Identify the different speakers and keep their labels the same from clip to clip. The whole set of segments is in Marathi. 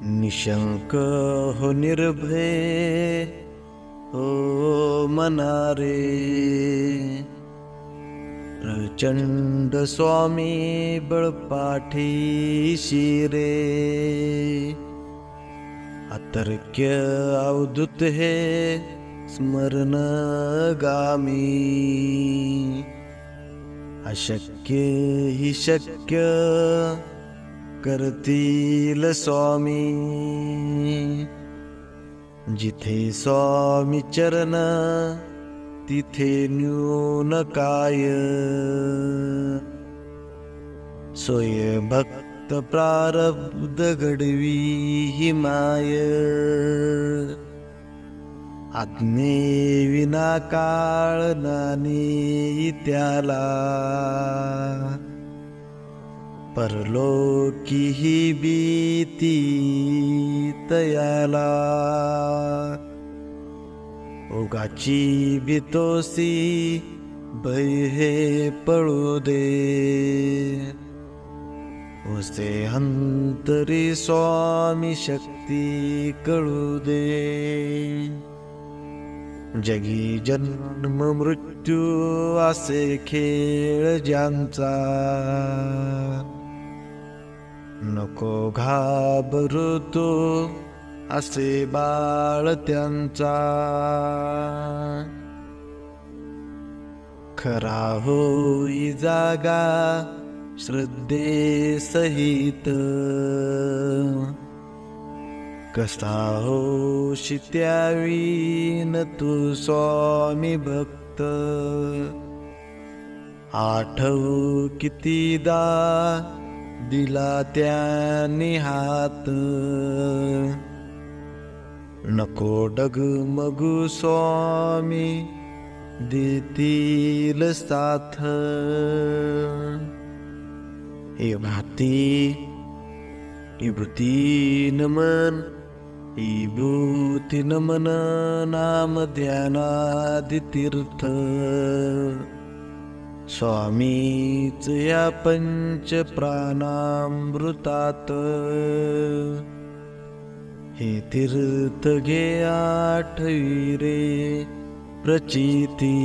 Speaker 1: निशंक हो निर्भय हो मनारे, प्रचंड स्वामी बळपाठीशी रे. अतर्क्य अवधूत हे स्मरण गामी, अशक्य ही शक्य करतील स्वामी. जिथे स्वामी चरण तिथे न्यून काय, सोय भक्त प्रारब्ध घडवी ही माय. आज्ञे विना काळ नानी त्याला, परलोकी ही भीती तयाला. ओगाची भीतोसी भय हे पळू दे, उसे अंतरी स्वामी शक्ती कळू दे. जगी जन्म मृत्यू असे खेळ ज्यांचा, नको घाबरू तू असे बाळ त्यांचा. खरा होई जागा श्रद्धे सहित, कसा होशी त्यावीन तू स्वामी भक्त. आठवू कितीदा दिला त्यांनी हात, नको डगमगू स्वामी देतील साथ. हे भाती विभूती नमन, विभूती नमन नाम ध्यानादि तीर्थ. स्वामीच या पंच प्राणामृतात, हे तीर्थ घे आठवी रे प्रचिती.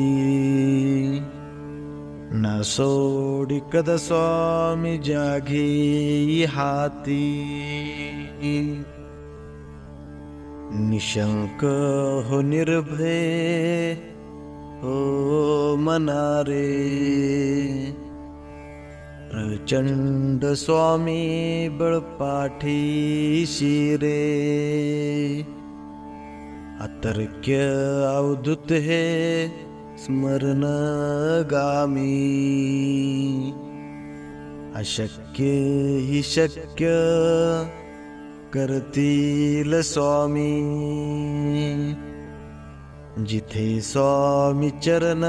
Speaker 1: न सोडी कद स्वामी जागे हाती. निशंक हो निर्भय हो मनारे, प्रचंड स्वामी बळपाठीशी रे. अतर्क्य अवधूत हे स्मरण गामी, अशक्य ही शक्य करतील स्वामी. जिथे स्वामी चरण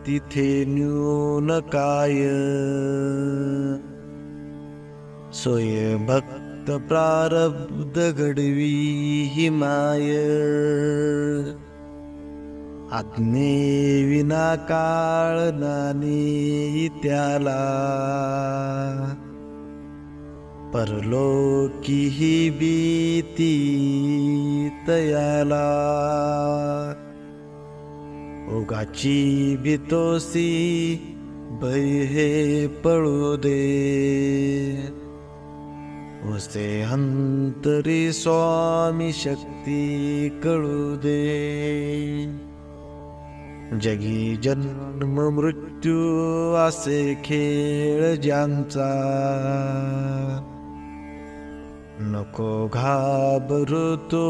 Speaker 1: तिथे न्यून काय, सोय भक्त प्रारब्ध घडवी ही माय. आज्ञे विना काळ नानी त्याला, परलोकी ही भीती तयाला. ओगाची भीतोसी भय हे पळू दे, उसे अंतरी स्वामी शक्ती कळू दे. जगी जन्म मृत्यू असे खेळ ज्यांचा, नको घाबरू तू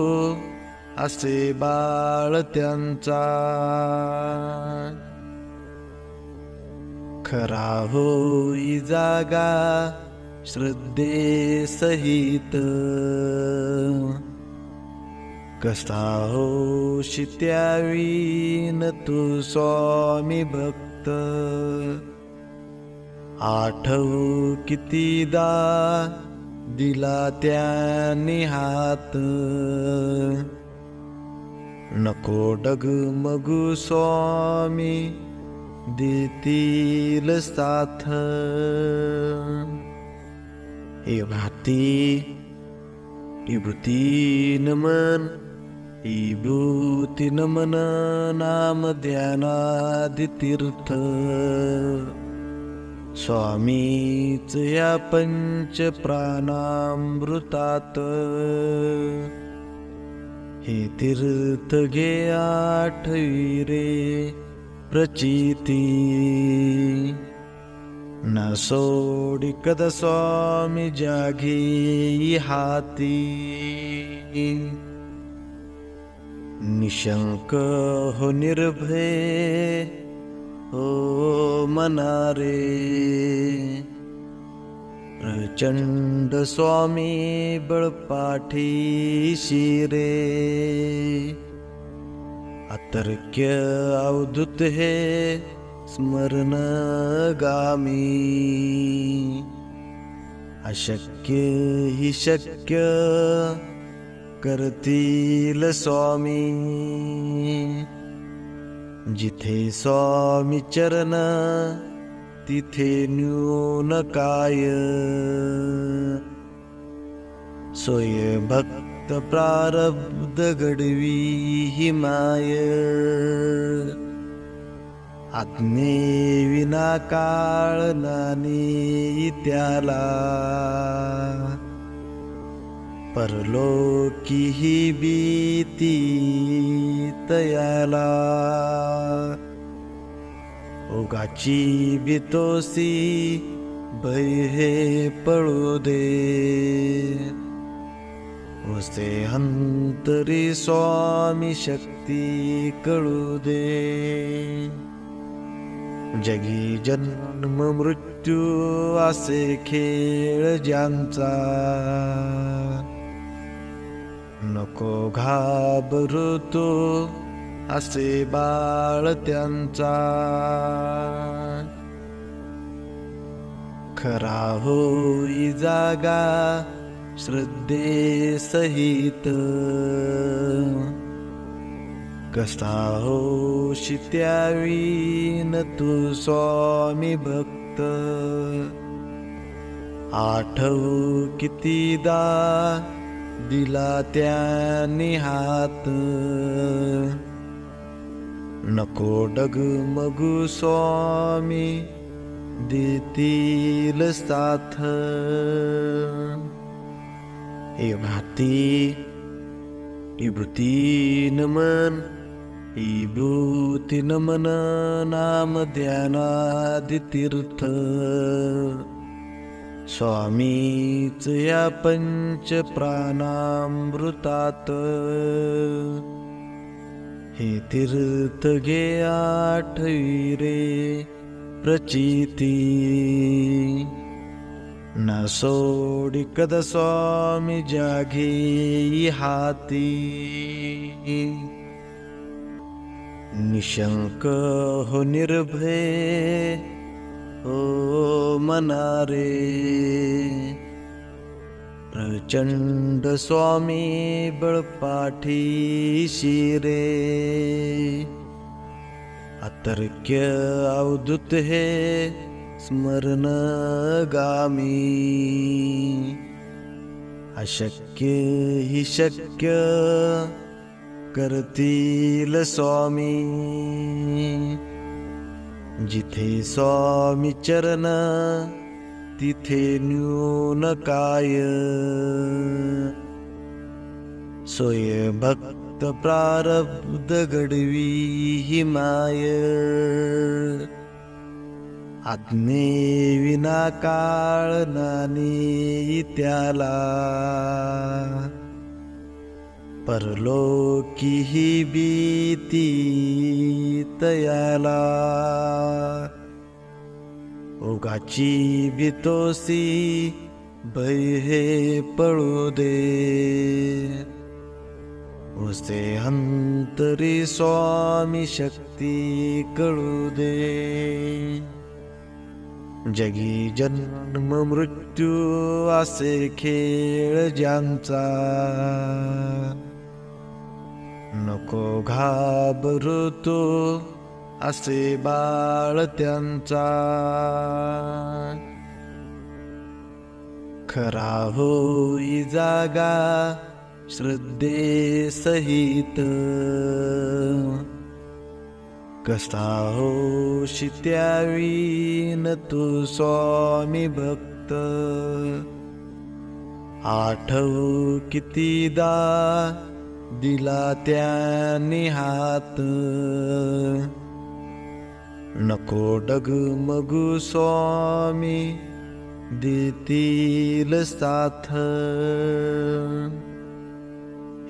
Speaker 1: असे बाळ त्यांचा. खरा होई जागा श्रद्धे सहित, कसा होशी त्यावीन तू स्वामी भक्त. आठवू कितीदा दिला त्यांनी हात, नको डगमगू स्वामी देतील साथ. हे भाती विभूती नमन विभूती नमन नाम ध्यानादितीर्थ स्वामीच या पंच प्राणामृतात हे तीर्थ घे आठवी रे प्रचिती न सोडी कद स्वामी जागी हाती निशंक हो निर्भय हो मनारे प्रचंड स्वामी बळपाठी शिरे अतर्क्य अवधूत हे स्मरण गामी अशक्य हि शक्य करतील स्वामी जिथे स्वामी चरण तिथे न्यून काय सोय भक्त प्रारब्ध घडवी हि माय आज्ञे विना काळ नानी त्याला परलोकी ही भीती तयाला ओगाची भीतोसी भय हे पळू दे उसे अंतरी स्वामी शक्ती कळू दे जगी जन्म मृत्यू असे खेळ ज्यांचा नको घाबरू तो असे बाळ त्यांचा खरा होई जागा श्रद्धे सहित कसा होशी त्यावीन तू स्वामी भक्त आठवू कितीदा दिला त्याने हात नको डगमगू स्वामी देतील साथ हे भाती विभूती नमन विभूती नमन नाम ध्यानादितीर्थ स्वामीच या पंच प्राणामृतात हे तीर्थ घे आठवी रे प्रचिती न सोडी कद स्वामी जागी हाती निशंक हो निर्भय हो मनारे प्रचंड स्वामी बळपाठी शिरे अतर्क्य अवधूत हे स्मरण गामी अशक्य हि शक्य करतील स्वामी जिथे स्वामी चरण तिथे न्यून काय सोय भक्त प्रारब्ध घडवी हि माय आज्ञे विना काळ नानी त्याला परलोकी ही भीती तयाला ओगाची भीतोसी भय हे पळू दे उसे अंतरी स्वामी शक्ती कळू दे जगी जन्म मृत्यू असे खेळ ज्यांचा नको घाबरू तो असे बाळ त्यांचा खरा होई जागा श्रद्धे सहित, कसा होशी त्यावी न तू स्वामी भक्त. आठव कितीदा दिला त्याने हात, नको डगमगू स्वामी देतील साथ.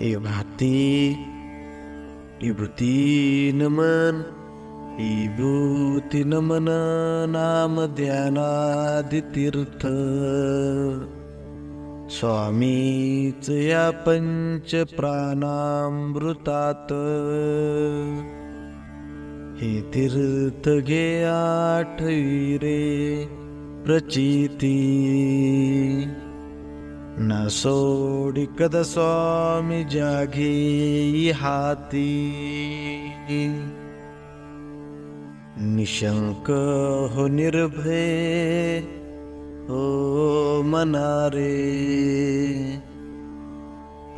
Speaker 1: हे भाती विभूती नमन, विभूती नमन नाम ध्यानादि तीर्थ. स्वामीच या पंच प्राणामृतात, हे तीर्थ घे आठवी रे प्रचिती. न सोडी कद स्वामी जागे हाती. निशंक हो निर्भय हो मना रे,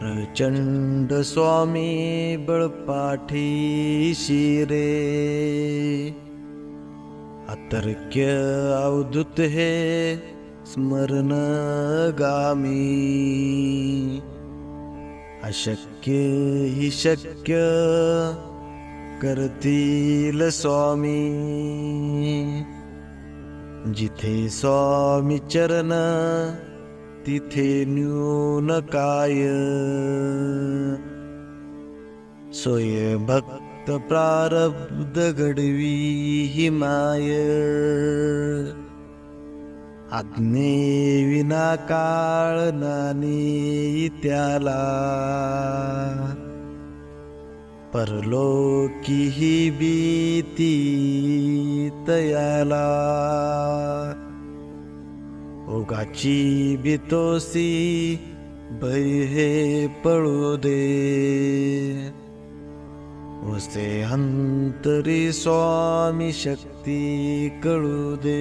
Speaker 1: प्रचंड स्वामी बळपाठीशी रे. अतर्क्य अवधूत हे स्मरण गामी, अशक्य ही शक्य करतील स्वामी. जिथे स्वामी चरण तिथे न्यून काय, सोय भक्त प्रारब्ध घडवी ही माय. आज्ञे विना काळ नाने त्याला, परलोकी ही भीती तयाला. ओगाची भीतोसी भय हे पळू दे, उसे अंतरी स्वामी शक्ती कळू दे.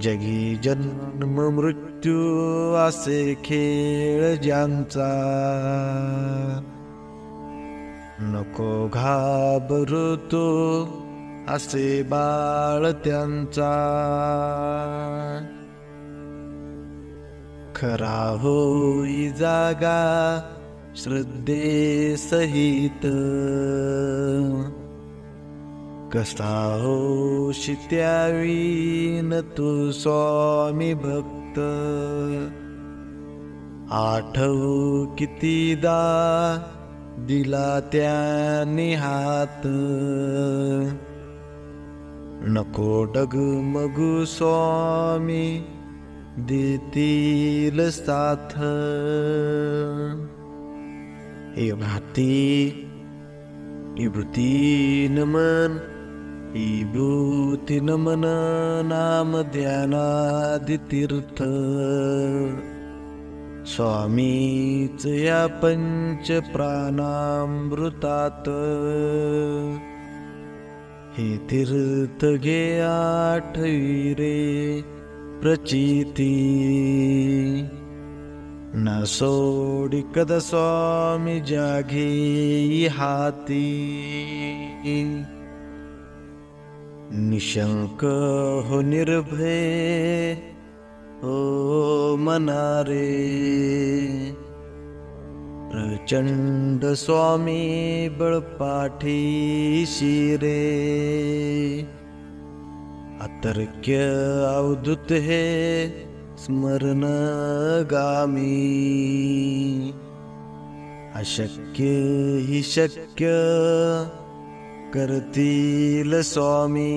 Speaker 1: जगी जन्म मृत्यू असे खेळ ज्यांचा, नको घाबरू तू असे बाळ त्यांचा. खरा होई जागा श्रद्धे सहित, कसा होशी त्यावी न तू स्वामी भक्त. आठव कितीदा दिला त्याने हात, नको डगमगू स्वामी देतील साथ. हे भाती विभूती नमन, विभूती नमन नाम ध्यानादि तीर्थ. स्वामीच या पंच प्राणामृतात, हे तीर्थ घे आठवी रे प्रचिती. न सोडी कद स्वामी जागे हाती. निशंक हो निर्भय हो मना रे, प्रचंड स्वामी बळपाठीशी रे. अतर्क्य अवधूत हे स्मरण गामी, अशक्य ही शक्य करतील स्वामी.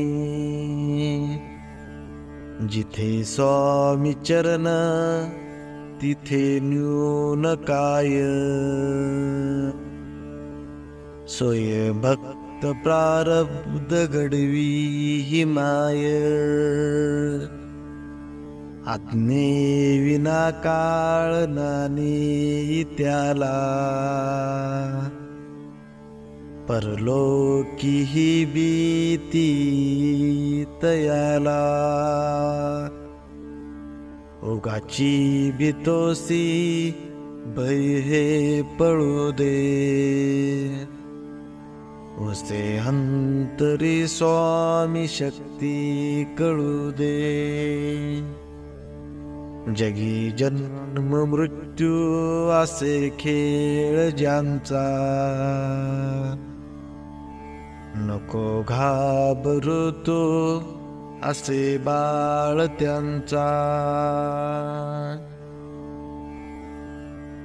Speaker 1: जिथे स्वामी चरण तिथे न्यून काय, सोय भक्त प्रारब्ध घडवी ही माय. आज्ञे विना काळ नाने त्याला, परलोकी ही भीती तयाला. उगाची भीतोसी भय हे पळू दे. उसे अंतरी स्वामी शक्ती कळू दे. जगी जन्म मृत्यू असे खेळ ज्यांचा, नको घाबरू तू असे बाळ त्यांचा.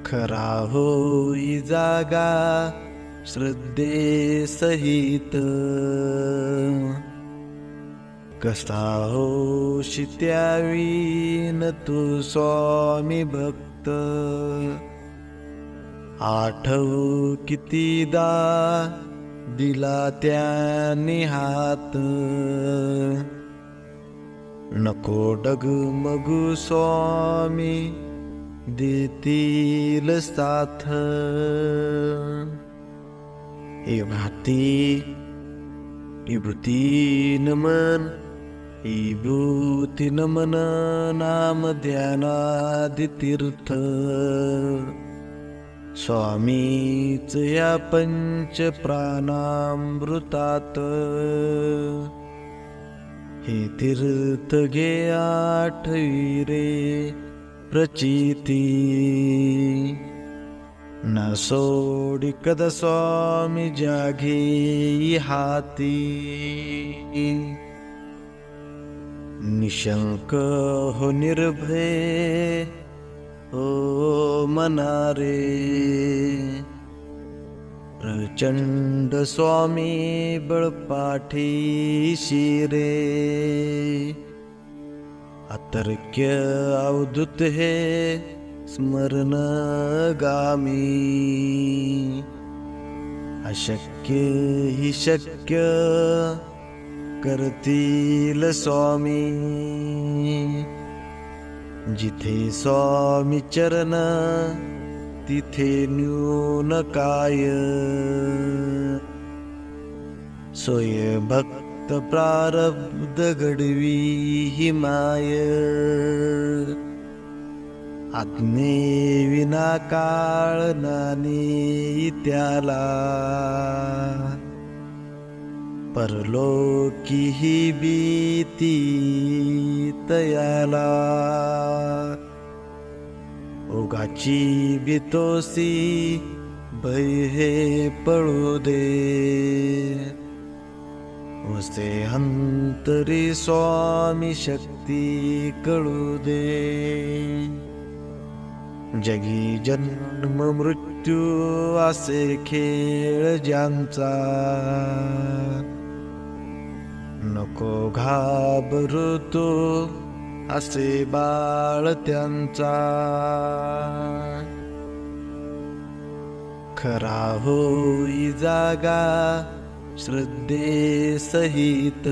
Speaker 1: खरा होई जागा श्रद्धे सहित, कसा होशी त्यावीन तू स्वामी भक्त. आठव कितीदा दिला त्याने हात, नको डगमगू स्वामी देतील साथ. हे भाती विभूती नमन, विभूती नमन नाम ध्यानादि तीर्थ. स्वामीच या पंच प्राणामृतात, हे तीर्थ घे आठवी रे प्रचिती. न सोडी कद स्वामी जागे हाती. निशंक हो निर्भय हो मना रे. प्रचंड स्वामी बळपाठीशी रे. अतर्क्य अवधूत हे स्मरण गामी. अशक्य ही शक्य करतील स्वामी. जिथे स्वामी चरण तिथे न्यून काय. सोय भक्त प्रारब्ध घडवी ही माय. आज्ञे विना काळ नानी त्याला. परलोकी ही भीती तयाला. उगाची भीतोसी भय हे पळू दे. उसे अंतरी स्वामी शक्ती कळू दे. जगी जन्म मृत्यू असे खेळ ज्यांचा, नको घाबरू तू असे बाळ त्यांचा. खरा होई जागा श्रद्धे सहित,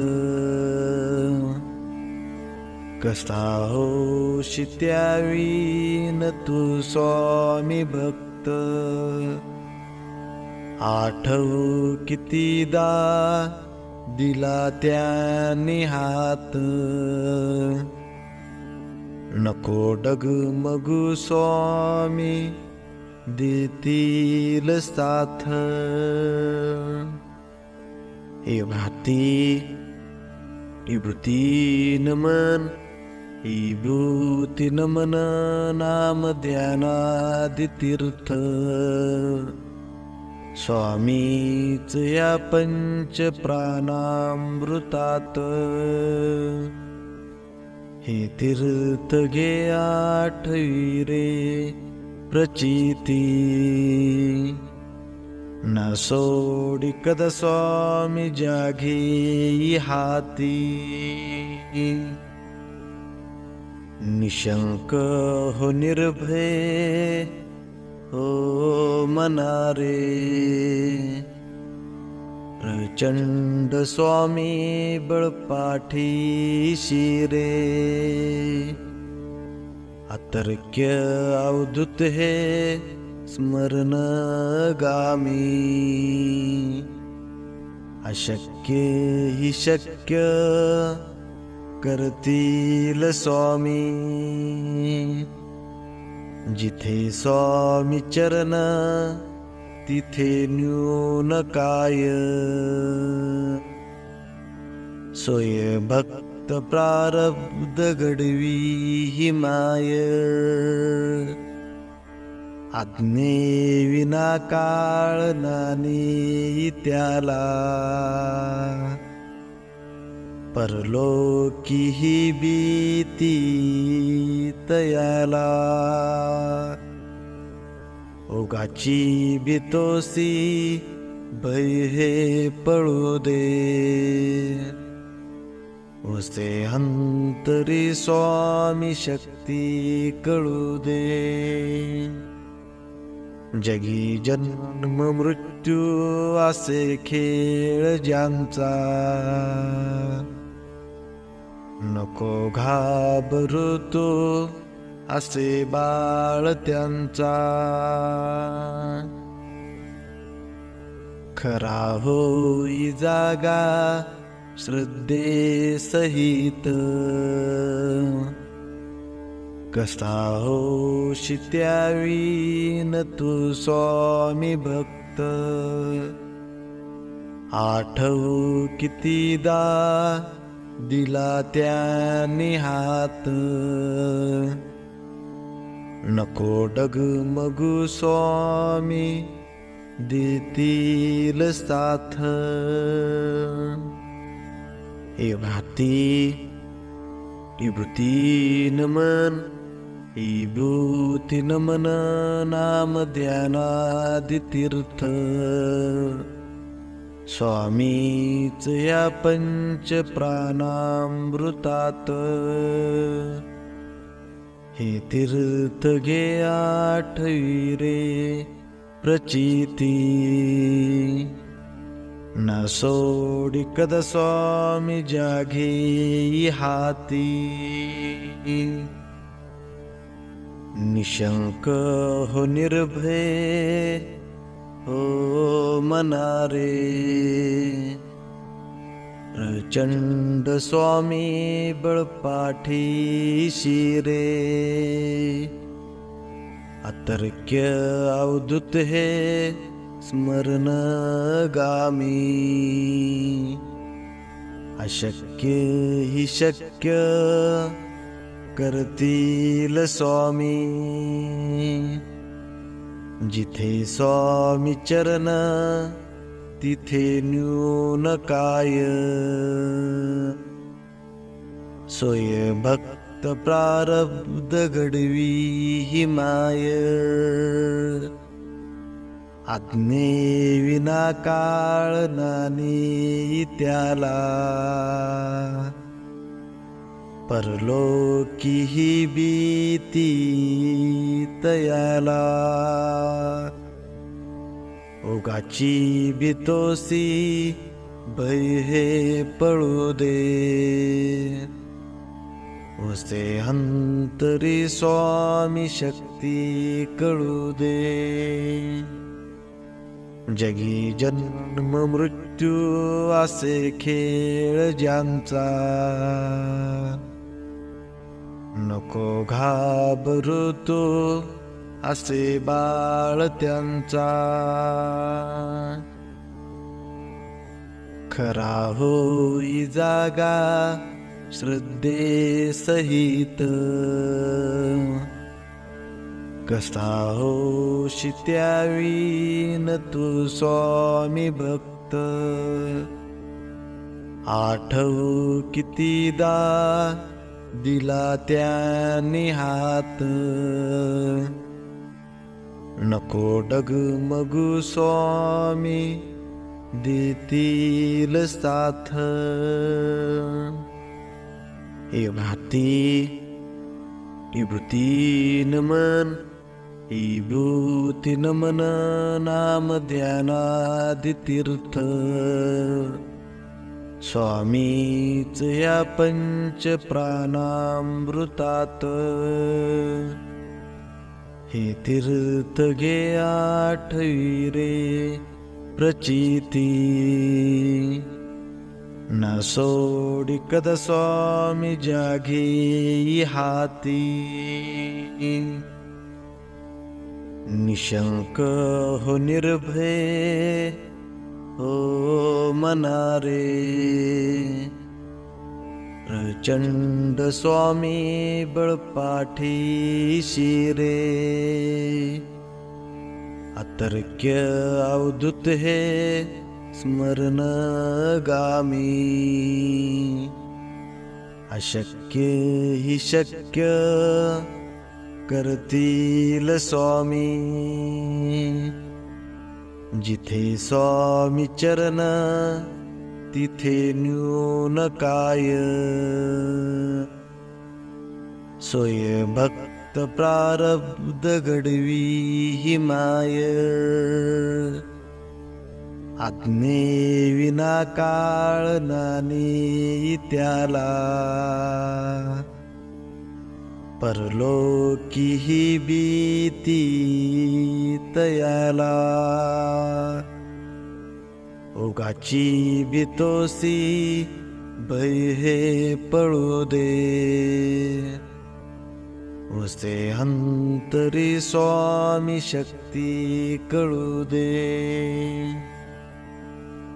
Speaker 1: कसा होशी त्यावीन तू स्वामी भक्त. आठव कितीदा दिला त्याने हात, नको डगमगू स्वामी देतील साथ. हे भाती विभूती नमन, विभूती नमन नाम ध्यानादि तीर्थ. स्वामीच या पंच प्राणामृतात, हे तीर्थ घे आठवी रे प्रचिती. न सोडी कद स्वामी जागे हाती. निशंक हो निर्भय हो मना रे. प्रचंड स्वामी बळपाठीशी रे. अतर्क्य अवधूत हे स्मरण गामी. अशक्य ही शक्य करतील स्वामी. जिथे स्वामी चरण तिथे न्यून काय. सोय भक्त प्रारब्ध घडवी ही माय. आज्ञे विना काळ नाने त्याला. परलोकी ही भीती तयाला. ओगाची भीतोसी भय हे पळू दे. उसे अंतरी स्वामी शक्ती कळू दे. जगी जन्म मृत्यू असे खेळ ज्यांचा. नको घाबरू तू असे बाळ त्यांचा. खरा होई जागा श्रद्धे सहित. कसा होशी त्यावीन तू स्वामी भक्त. आठवू कितीदा दिला त्याने हात. नको डगमगू स्वामी देतील साथ. हे भाती विभूती नमन. विभूती नमन नाम ध्यानादि तीर्थ. स्वामीच या पंच प्राणामृतात. हे तीर्थ घे आठवी रे प्रचिती. न सोडी कद स्वामी जागे हाती. निशंक हो निर्भय हो मनारे. प्रचंड स्वामी बळपाठीशी रे. अतर्क्य अवधूत हे स्मरण गामी. अशक्य ही शक्य करतील स्वामी. जिथे स्वामी चरण तिथे न्यून काय. सोय भक्त प्रारब्ध घडवी ही माय. आज्ञे विना काळ नाने त्याला. परलोकी ही भीती तयाला. ओगाची भीतोसी भय हे पळू दे. उसे अंतरी स्वामी शक्ती कळू दे. जगी जन्म मृत्यू असे खेळ ज्यांचा. नको घाबरू तू असे बाळ त्यांचा. खरा होई जागा श्रद्धे सहित. कसा होशी त्यावीन तू स्वामी भक्त. आठवू कितीदा दिला त्याने हात. नको डगमगू स्वामी देतील साथ. हे भाती विभूती नमन. विभूती नमन नाम ध्यानादि तीर्थ. स्वामीच या पंच प्राणामृतात. हे तीर्थ घे आठवी रे प्रचिती. ना सोडी कद स्वामी जागी हाती, निशंक हो निर्भय हो मना रे. प्रचंड स्वामी बळपाठीशी रे, अतर्क्य अवधूत हे स्मरण गामी. अशक्य ही शक्य करतील स्वामी, जिथे स्वामी चरण तिथे न्यून काय. सोय भक्त प्रारब्ध घडवी ही माय, आत्मे विना काळ नाने त्याला. परलोकी ही भीती तयाला, ओगाची भीतोसी भय हे पळू दे. उसे अंतरी स्वामी शक्ती कळू दे.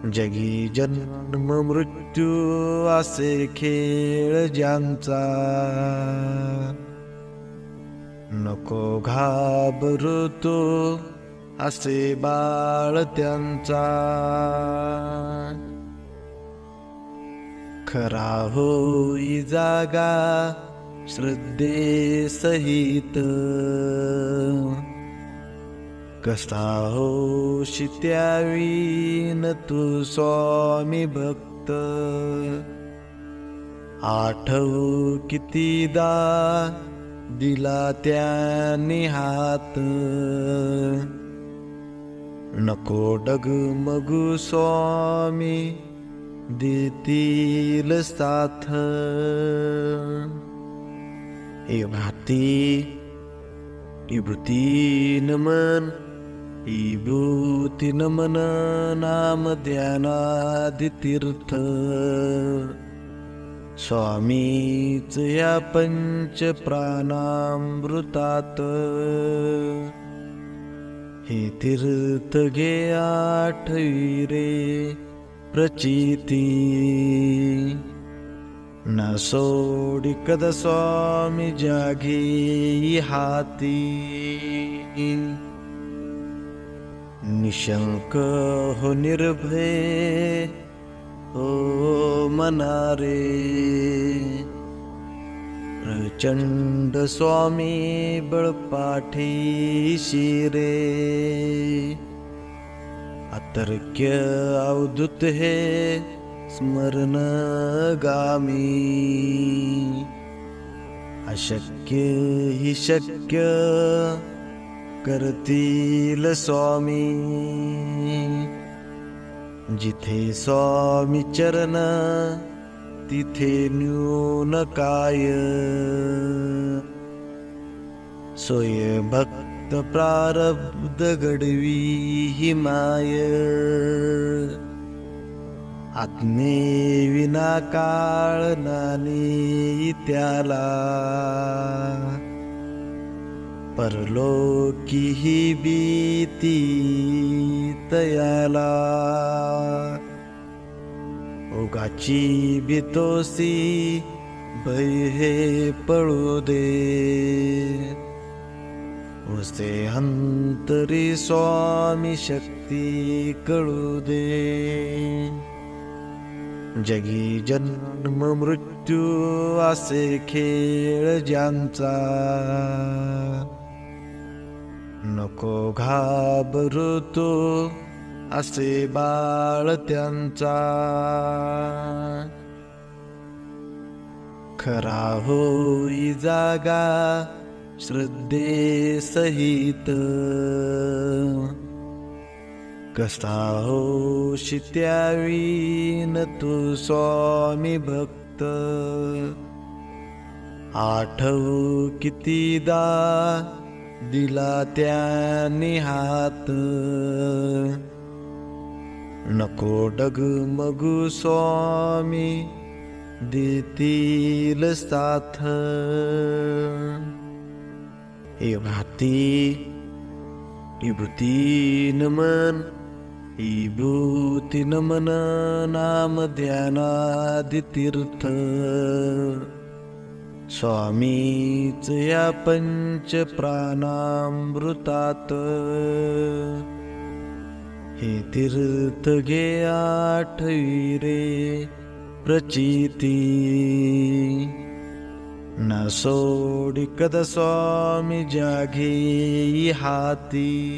Speaker 1: जगी जन्म मृत्यू असे खेळ ज्यांचा, नको घाबरू तू असे बाळ त्यांचा. खरा होई जागा श्रद्धे सहित, कसा होशी त्यावीन तू स्वामी भक्त. आठवू कितीदा दिला त्याने हात, नको डगमगू स्वामी देतील साथ. हे भाती विभूती नमन, विभूती नमन नाम ध्यानादि तीर्थ. स्वामीच या पंच प्राणामृतात, हे तीर्थ घे आठवी रे प्रचिती. ना सोडी कद स्वामी जागी हाती, निशंक हो निर्भय हो मना रे. प्रचंड स्वामी बळपाठीशी रे, अतर्क्य अवधूत हे स्मरण गामी. अशक्य ही शक्य करतील स्वामी, जिथे स्वामी चरण तिथे न्यून काय. सोय भक्त प्रारब्ध घडवी ही माय, आत्मे विना काळ नाने त्याला. परलोकी ही भीती तयाला, ओगाची भीतोसी भय हे पळू दे. उसे अंतरी स्वामी शक्ती कळू दे. जगी जन्म मृत्यू असे खेळ ज्यांचा, नको घाबरू तू असे बाळ त्यांचा. खरा होई जागा श्रद्धे सहित, कसा होशी त्यावीन तू स्वामी भक्त. आठवू कितीदा दिला त्याने हात, नको डगमगू स्वामी देतील साथ. हे भाती विभूती नमन विभूती नमन नाम ध्यानादि तीर्थ. स्वामीच या पंच प्राणामृतात हे तीर्थ घे आठवी रे प्रचिती. न सोडी कद स्वामी जागे हाती.